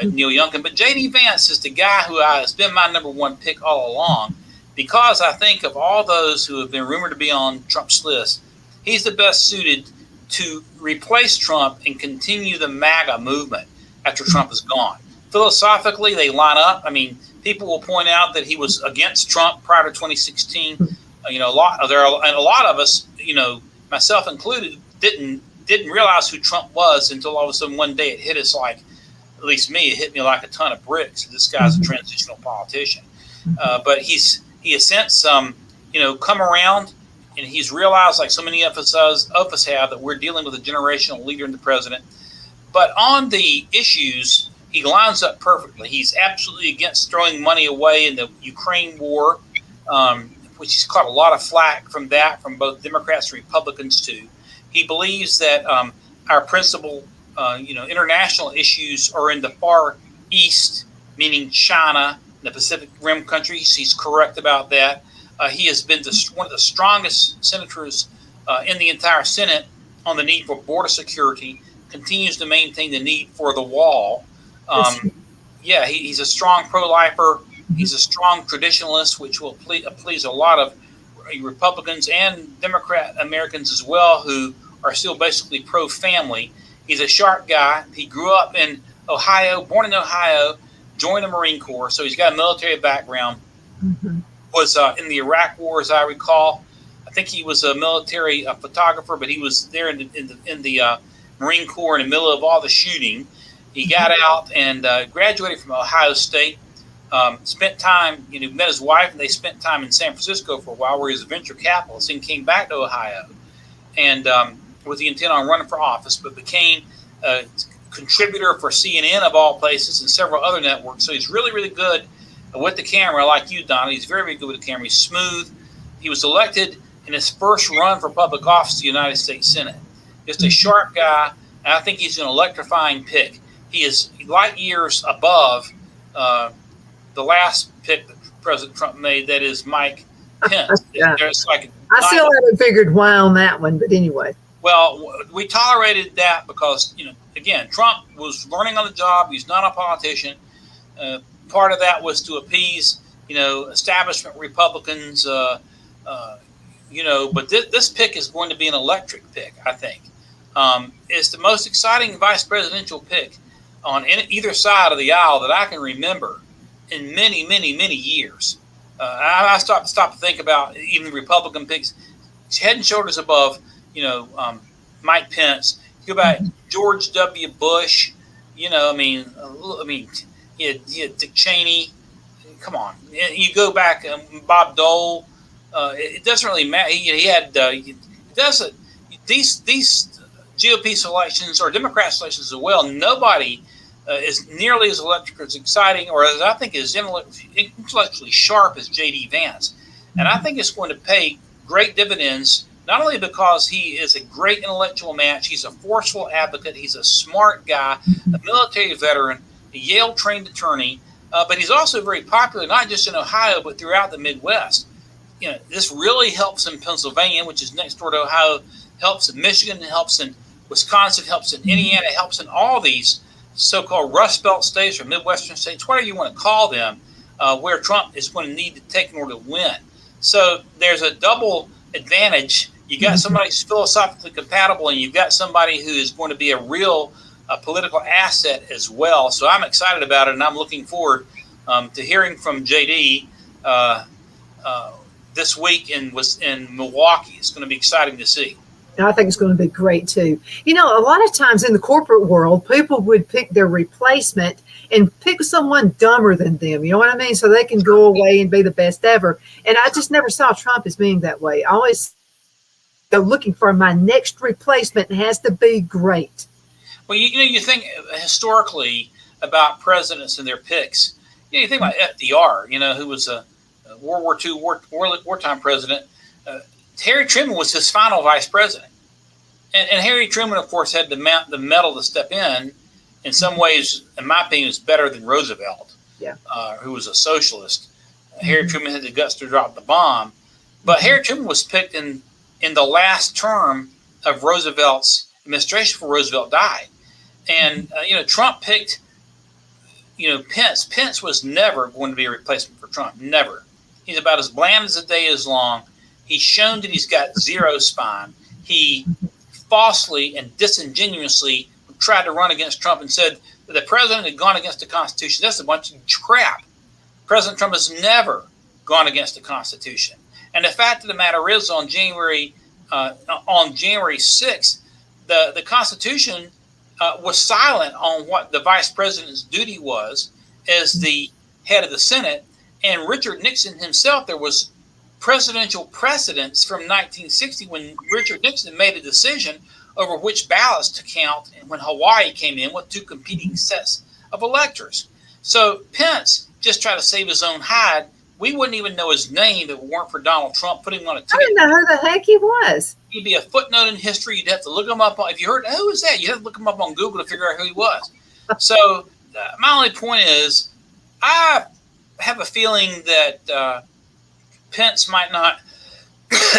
Neil Youngkin, but J.D. Vance is the guy who has been my number one pick all along, because I think of all those who have been rumored to be on Trump's list, he's the best suited to replace Trump and continue the MAGA movement after Trump is gone. Philosophically, they line up. I mean, people will point out that he was against Trump prior to 2016. A lot of us, myself included, didn't realize who Trump was until all of a sudden one day it hit us like at least me, it hit me like a ton of bricks. This guy's a transitional politician. But he has since, come around, and he's realized, like so many of us have, that we're dealing with a generational leader in the president. But on the issues, he lines up perfectly. He's absolutely against throwing money away in the Ukraine war, which he's caught a lot of flack from both Democrats and Republicans too. He believes that our principal, international issues are in the Far East, meaning China, the Pacific Rim countries. He's correct about that. He has been one of the strongest senators in the entire Senate on the need for border security, continues to maintain the need for the wall. He's a strong pro-lifer. He's a strong traditionalist, which will please a lot of Republicans and Democrat Americans as well, who are still basically pro-family. He's a sharp guy. He grew up in Ohio, born in Ohio, joined the Marine Corps, so he's got a military background. Was in the Iraq War, as I recall. I think he was a military photographer, but he was there in the Marine Corps in the middle of all the shooting. He got out and graduated from Ohio State. Spent time, met his wife, and they spent time in San Francisco for a while, where he was a venture capitalist, and came back to Ohio, and with the intent on running for office, but became a contributor for CNN of all places and several other networks. So he's really, really good with the camera, like you, Donna. He's very, very good with the camera. He's smooth. He was elected in his first run for public office to the United States Senate. Just a sharp guy, and I think he's an electrifying pick. He is light years above the last pick that President Trump made, that is Mike Pence. I still haven't figured why on that one, but anyway. Well, we tolerated that because, again, Trump was learning on the job. He's not a politician. Part of that was to appease, establishment Republicans, but this pick is going to be an electric pick, I think. It's the most exciting vice presidential pick on either side of the aisle that I can remember in many, many, many years. I stopped to think about even the Republican picks, head and shoulders above, Mike Pence. You go back George W. Bush, you had Dick Cheney. Come on, you go back Bob Dole. It doesn't really matter. He had these GOP selections or Democrat selections as well. Nobody is nearly as electric, as exciting, or as I think is intellectually sharp as J.D. Vance. And I think it's going to pay great dividends, not only because he is a great intellectual match, he's a forceful advocate, he's a smart guy, a military veteran, a Yale-trained attorney, but he's also very popular, not just in Ohio, but throughout the Midwest. This really helps in Pennsylvania, which is next door to Ohio, helps in Michigan, helps in Wisconsin, helps in Indiana, helps in all these so-called Rust Belt states or Midwestern states, whatever you want to call them, where Trump is going to need to take in order to win. So there's a double advantage. You got somebody who's philosophically compatible, and you've got somebody who is going to be a real political asset as well. So I'm excited about it, and I'm looking forward to hearing from JD this week in Milwaukee. It's going to be exciting to see. And I think it's going to be great too. A lot of times in the corporate world, people would pick their replacement and pick someone dumber than them. You know what I mean? So they can go away and be the best ever. And I just never saw Trump as being that way. I always go looking for my next replacement. It has to be great. Well, you think historically about presidents and their picks. You think about FDR, who was a World War II wartime president. Harry Truman was his final vice president. And Harry Truman, of course, had the mettle to step in. In some ways, in my opinion, is better than Roosevelt, who was a socialist. Harry Truman had the guts to drop the bomb. But Harry Truman was picked in the last term of Roosevelt's administration before Roosevelt died. And, Trump picked, Pence. Pence was never going to be a replacement for Trump. Never. He's about as bland as the day is long. He's shown that he's got zero spine. He falsely and disingenuously tried to run against Trump and said that the president had gone against the Constitution. That's a bunch of crap. President Trump has never gone against the Constitution. And the fact of the matter is, on January 6th, the Constitution was silent on what the vice president's duty was as the head of the Senate. And Richard Nixon himself, there was presidential precedents from 1960 when Richard Nixon made a decision over which ballots to count, and when Hawaii came in with two competing sets of electors. So Pence just tried to save his own hide. We wouldn't even know his name if it weren't for Donald Trump putting him on a ticket. I didn't know who the heck he was. He'd be a footnote in history. You'd have to look him up. If you heard, who is that? You'd have to look him up on Google to figure out who he was. So my only point is, I have a feeling that Pence might not,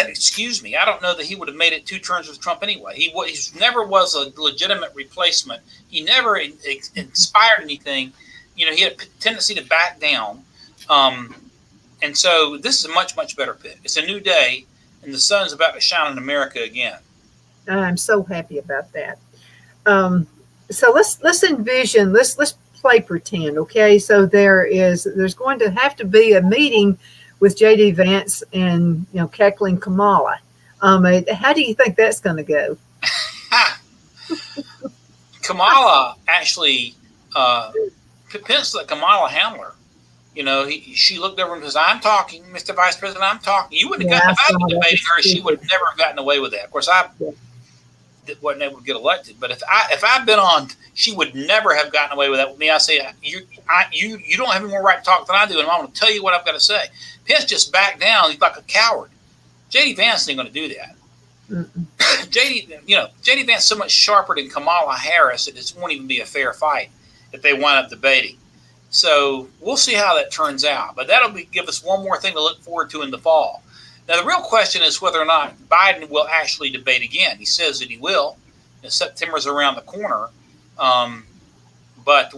excuse me, I don't know that he would have made it 2 terms with Trump anyway. He never was a legitimate replacement. He never inspired anything. He had a tendency to back down. And so this is a much, much better pick. It's a new day, and the sun's about to shine in America again. I'm so happy about that. So let's envision, let's play pretend, okay? So there's going to have to be a meeting with J.D. Vance and cackling Kamala. How do you think that's going to go? Kamala actually, Pence let Kamala handle her. She looked over and says, "I'm talking, Mr. Vice President, I'm talking." You wouldn't have gotten, if I was debating her, she would have never gotten away with that. Of course, I wasn't able to get elected, but if I'd been on, she would never have gotten away with that with me. I say, you don't have any more right to talk than I do, and I'm going to tell you what I've got to say. Pence just backed down. He's like a coward. J.D. Vance ain't going to do that. J.D. Vance is so much sharper than Kamala Harris that it won't even be a fair fight if they wind up debating. So we'll see how that turns out. But that'll give us one more thing to look forward to in the fall. Now, the real question is whether or not Biden will actually debate again. He says that he will. September's around the corner. But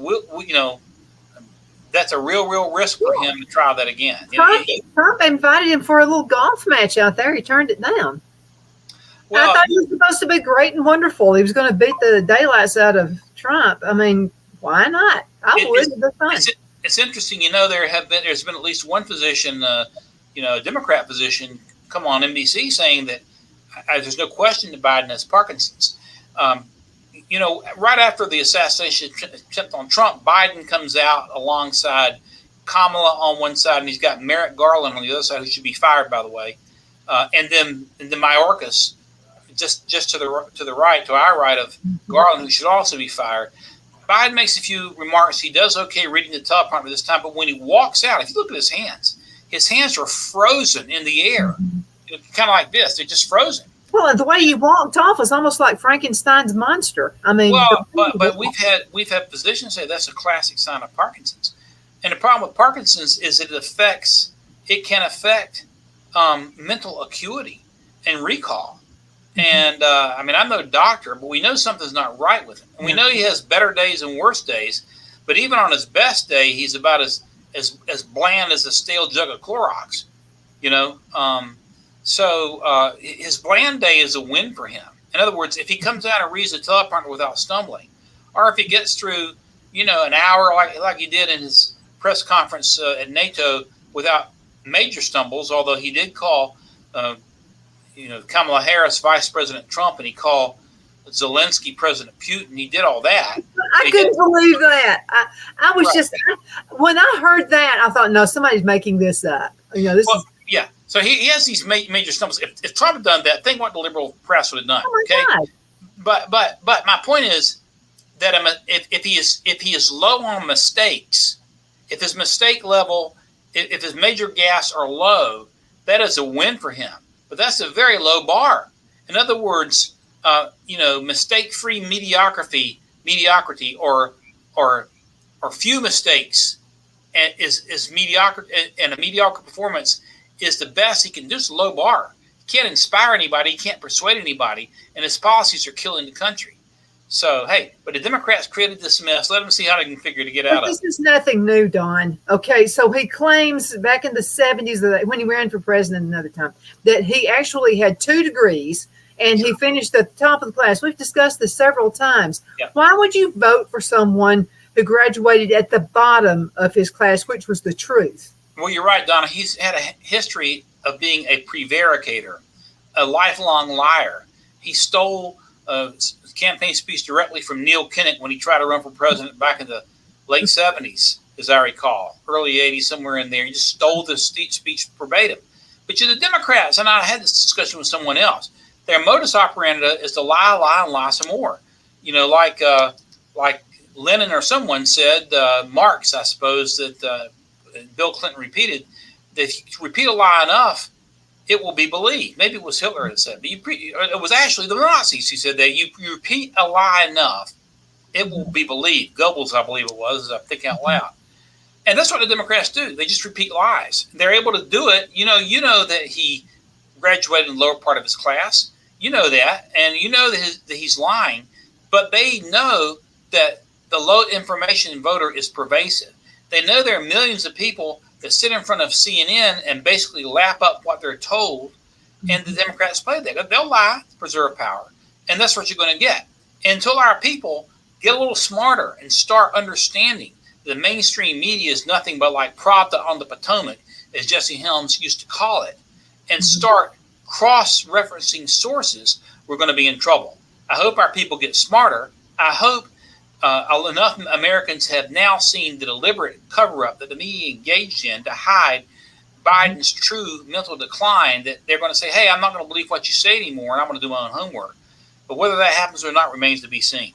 that's a real risk for him to try that again. Trump invited him for a little golf match out there. He turned it down. Well, I thought he was supposed to be great and wonderful. He was going to beat the daylights out of Trump. I mean, why not? I would. It'd be fun. It's interesting. There's been at least one physician, a Democrat physician, come on NBC saying that there's no question that Biden has Parkinson's. Right after the assassination attempt on Trump, Biden comes out alongside Kamala on one side, and he's got Merrick Garland on the other side, who should be fired, by the way, and then Mayorkas, just to the right, to our right of Garland, who should also be fired. Biden makes a few remarks. He does okay reading the teleprompter this time, but when he walks out, if you look at his hands are frozen in the air, kind of like this. They're just frozen. Well, the way he walked off was almost like Frankenstein's monster. I mean, but we've had physicians say that's a classic sign of Parkinson's, and the problem with Parkinson's is it can affect mental acuity and recall. And I'm no doctor, but we know something's not right with him. And we know he has better days and worse days. But even on his best day, he's about as bland as a stale jug of Clorox. So his bland day is a win for him. In other words, if he comes out and reads the teleprompter without stumbling, or if he gets through, an hour like he did in his press conference at NATO without major stumbles, although he did call Kamala Harris Vice President Trump, and he called Zelensky President Putin. He did all that. I couldn't believe that. I was when I heard that, I thought, no, somebody's making this up. Yeah. So he has these major stumbles. If Trump had done that, think what the liberal press would have done. Oh my God. But my point is that if he is low on mistakes, if his mistake level, if his major gaffes are low, that is a win for him. But that's a very low bar. In other words, mistake-free mediocrity, or few mistakes, and is mediocre, and a mediocre performance is the best he can do. It's a low bar. He can't inspire anybody. He can't persuade anybody, and his policies are killing the country. So, hey, but the Democrats created this mess. Let them see how they can figure to get out of it. This is nothing new, Don. Okay, so he claims back in the 70s, when he ran for president another time, that he actually had 2 degrees and he finished at the top of the class. We've discussed this several times. Yeah. Why would you vote for someone who graduated at the bottom of his class, which was the truth? Well, you're right, Donna. He's had a history of being a prevaricator, a lifelong liar. He stole campaign speech directly from Neil Kinnock when he tried to run for president back in the late 70s, as I recall, early 80s, somewhere in there. He just stole the speech verbatim. But the Democrats, and I had this discussion with someone else, their modus operandi is to lie, and lie some more. Like Lenin or someone said, Marx, I suppose, that Bill Clinton repeated, that if you repeat a lie enough, it will be believed. Maybe it was Hitler that said, but it was actually the Nazis who said that you repeat a lie enough, it will be believed. Goebbels, I believe it was, as I think out loud. And that's what the Democrats do. They just repeat lies. They're able to do it. You know that he graduated in the lower part of his class. You know that. And you know that he's lying. But they know that the low information voter is pervasive. They know there are millions of people that sit in front of CNN and basically lap up what they're told. And the Democrats play that. They'll lie to preserve power. And that's what you're going to get. Until our people get a little smarter and start understanding the mainstream media is nothing but like Pravda on the Potomac, as Jesse Helms used to call it, and start cross-referencing sources, we're going to be in trouble. I hope our people get smarter. I hope enough Americans have now seen the deliberate cover-up that the media engaged in to hide Biden's true mental decline, that they're going to say, hey, I'm not going to believe what you say anymore, and I'm going to do my own homework. But whether that happens or not remains to be seen.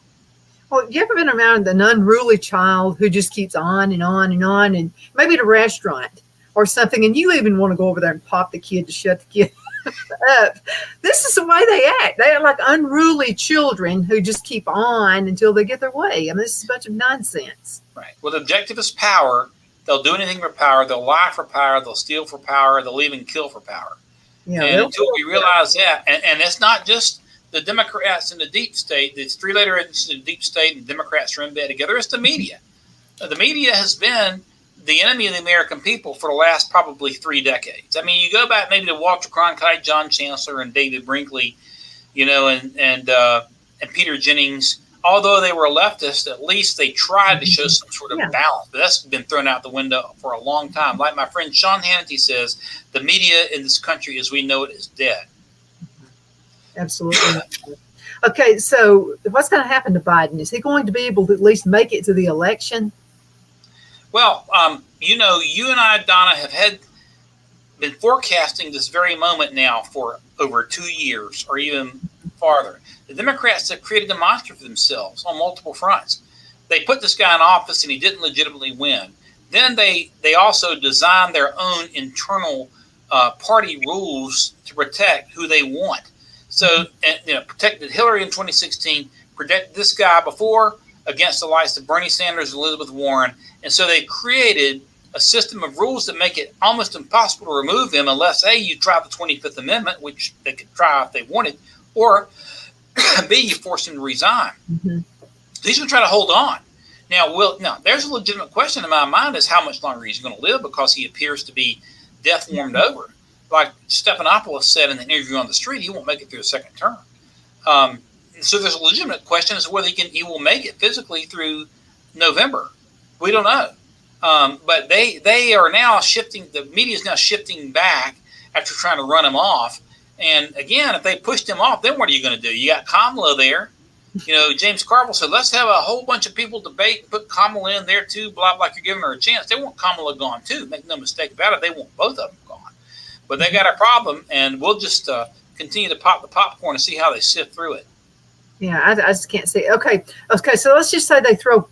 Well, you ever been around an unruly child who just keeps on and on and on, and maybe at a restaurant or something, and you even want to go over there and pop the kid to shut the kid up? This is the way they act. They are like unruly children who just keep on until they get their way. I mean, this is a bunch of nonsense. Right. Well, the objective is power. They'll do anything for power. They'll lie for power. They'll steal for power. They'll even kill for power. Yeah, and until we realize that, and it's not just the Democrats in the deep state, it's three-letter agencies in the deep state, and Democrats are in bed together. It's the media. The media has been the enemy of the American people for the last probably 3 decades. I mean, you go back maybe to Walter Cronkite, John Chancellor, and David Brinkley, and Peter Jennings. Although they were leftists, at least they tried to show some sort of balance. But that's been thrown out the window for a long time. Like my friend Sean Hannity says, the media in this country as we know it is dead. Absolutely. Okay, so what's going to happen to Biden? Is he going to be able to at least make it to the election? Well, you and I, Donna, have been forecasting this very moment now for over 2 years or even farther. The Democrats have created a monster for themselves on multiple fronts. They put this guy in office and he didn't legitimately win. Then they also designed their own internal party rules to protect who they want. So, protected Hillary in 2016, protected this guy before against the likes of Bernie Sanders and Elizabeth Warren. And so they created a system of rules that make it almost impossible to remove him unless, A, you try the 25th Amendment, which they could try if they wanted, or B, you force him to resign. Mm-hmm. So he's going to try to hold on. Now, there's a legitimate question in my mind is how much longer he's going to live, because he appears to be death warmed over. Like Stephanopoulos said in the interview on the street, he won't make it through a second term. So there's a legitimate question as to whether he will make it physically through November. We don't know. But they are now shifting. The media is now shifting back after trying to run him off. And again, if they pushed him off, then what are you going to do? You got Kamala there. James Carville said, let's have a whole bunch of people debate and put Kamala in there too, blah, like you're giving her a chance. They want Kamala gone too. Make no mistake about it. They want both of them gone. But they got a problem, and we'll just continue to pop the popcorn and see how they sift through it. Yeah, I just can't see. Okay, so let's just say they throw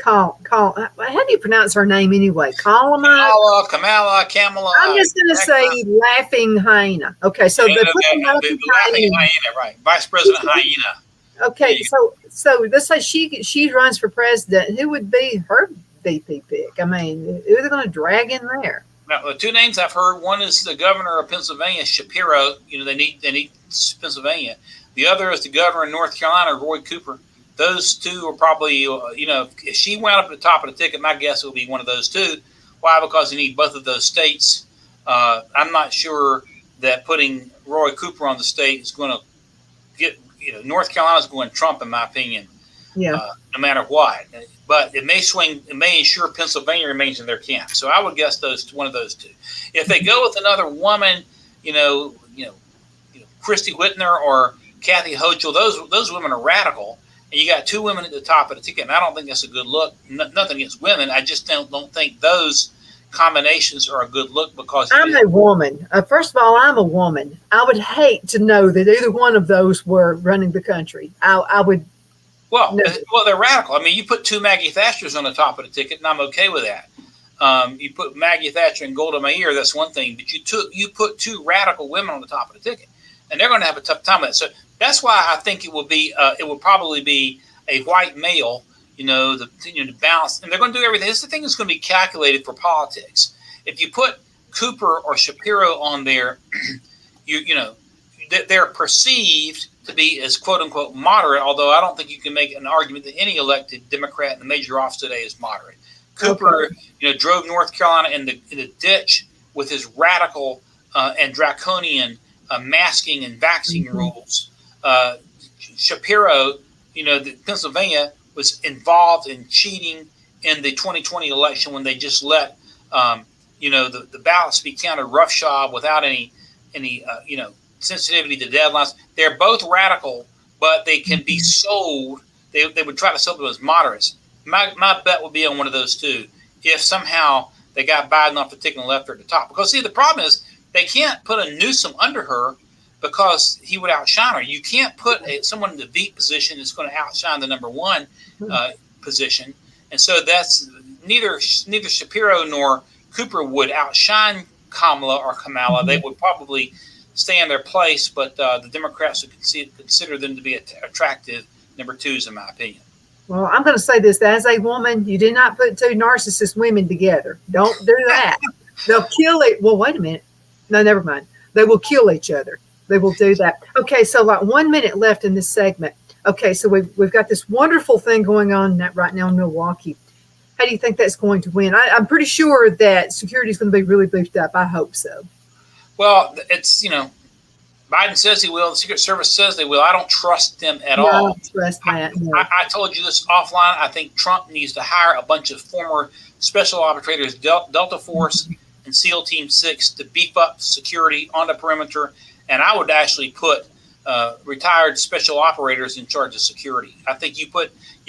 how do you pronounce her name anyway? Kamala. I'm just going to say Laughing Hyena. Okay, so the Laughing Hyena, right? Vice President Hyena. Okay, so let's say she runs for president. Who would be her VP pick? I mean, who are they going to drag in there? Now, the two names I've heard, one is the governor of Pennsylvania, Shapiro. They need Pennsylvania. The other is the governor of North Carolina, Roy Cooper. Those two are probably, if she wound up at the top of the ticket, my guess will be one of those two. Why? Because you need both of those states. I'm not sure that putting Roy Cooper on the state is going to get, North Carolina's going Trump, in my opinion. Yeah. No matter what. But it may ensure Pennsylvania remains in their camp. So I would guess one of those two. If they go with another woman, Christy Whitner or Kathy Hochul, those women are radical, and you got two women at the top of the ticket, and I don't think that's a good look. Nothing against women. I just don't think those combinations are a good look because I'm a woman. First of all, I'm a woman. I would hate to know that either one of those were running the country. I would. Well, they're radical. I mean, you put two Maggie Thatchers on the top of the ticket, and I'm okay with that. You put Maggie Thatcher and Golda Meir, that's one thing, but you put two radical women on the top of the ticket, and they're going to have a tough time with that. So that's why I think it will probably be a white male, the balance, and they're going to do everything. This is the thing that's going to be calculated for politics. If you put Cooper or Shapiro on there, they're perceived to be as quote unquote moderate, although I don't think you can make an argument that any elected Democrat in the major office today is moderate. Cooper, drove North Carolina in the ditch with his radical and draconian masking and vaccine rules. Shapiro, Pennsylvania was involved in cheating in the 2020 election when they just let the ballots be counted roughshod without any sensitivity to deadlines. They're both radical, but they can be sold. They would try to sell them as moderates. My bet would be on one of those two if somehow they got Biden off the ticket and left her at the top. Because, see, the problem is they can't put a Newsom under her because he would outshine her. You can't put someone in the VP position that's going to outshine the number one position. And so that's neither Shapiro nor Cooper would outshine Kamala or Kamala. They would probably stay in their place, but the Democrats would consider them to be attractive number twos, in my opinion. Well, I'm going to say this. As a woman, you do not put two narcissist women together. Don't do that. They'll kill it. Well, wait a minute. No, never mind. They will kill each other. They will do that. Okay, so like 1 minute left in this segment. Okay, so we've got this wonderful thing going on right now in Milwaukee. How do you think that's going to win? I'm pretty sure that security is going to be really beefed up. I hope so. Well, it's, Biden says he will. The Secret Service says they will. I don't trust them at all. I don't trust that. No. I told you this offline. I think Trump needs to hire a bunch of former special operators, Delta Force and SEAL Team 6, to beef up security on the perimeter. And I would actually put retired special operators in charge of security. I think you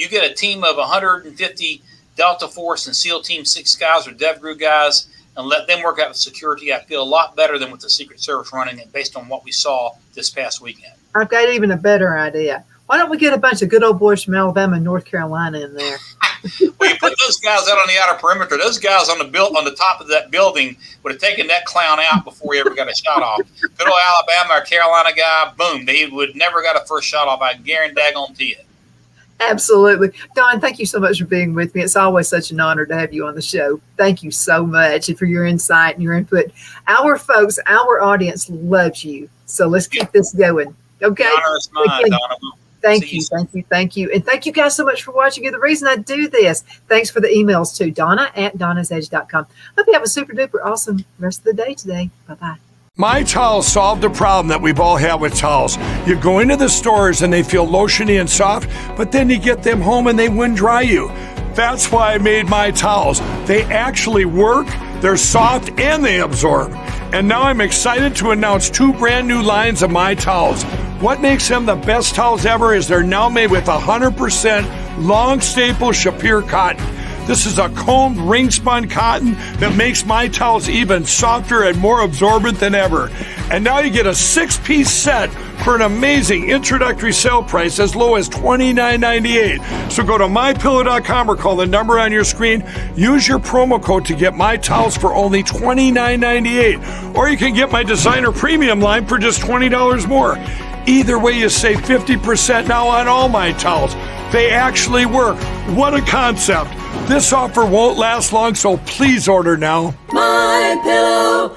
get a team of 150 Delta Force and SEAL Team 6 guys or DevGru guys, and let them work out the security. I feel a lot better than with the Secret Service running it based on what we saw this past weekend. I've got even a better idea. Why don't we get a bunch of good old boys from Alabama and North Carolina in there? Well, you put those guys out on the outer perimeter. Those guys on the top of that building would have taken that clown out before he ever got a shot off. Good old Alabama or Carolina guy, boom, they would never got a first shot off. I guarantee it. Absolutely. Don, thank you so much for being with me. It's always such an honor to have you on the show. Thank you so much for your insight and your input. Our folks, our audience loves you. So let's keep this going. Okay. The honor is mine, Donna. Thank you. And thank you guys so much for watching. You're the reason I do this. Thanks for the emails too. Donna@donnasedge.com. Hope you have a super duper awesome rest of the day today. Bye-bye. My Towels solved a problem that we've all had with towels. You go into the stores and they feel lotiony and soft, but then you get them home and they wind dry you. That's why I made My Towels. They actually work, they're soft, and they absorb. And now I'm excited to announce 2 brand new lines of My Towels. What makes them the best towels ever is they're now made with 100% long staple Shapir cotton. This is a combed ring spun cotton that makes My Towels even softer and more absorbent than ever. And now you get a 6-piece set for an amazing introductory sale price as low as $29.98. So go to MyPillow.com or call the number on your screen. Use your promo code to get My Towels for only $29.98. Or you can get my designer premium line for just $20 more. Either way, you save 50% now on all My Towels. They actually work. What a concept. This offer won't last long, so please order now. MyPillow.com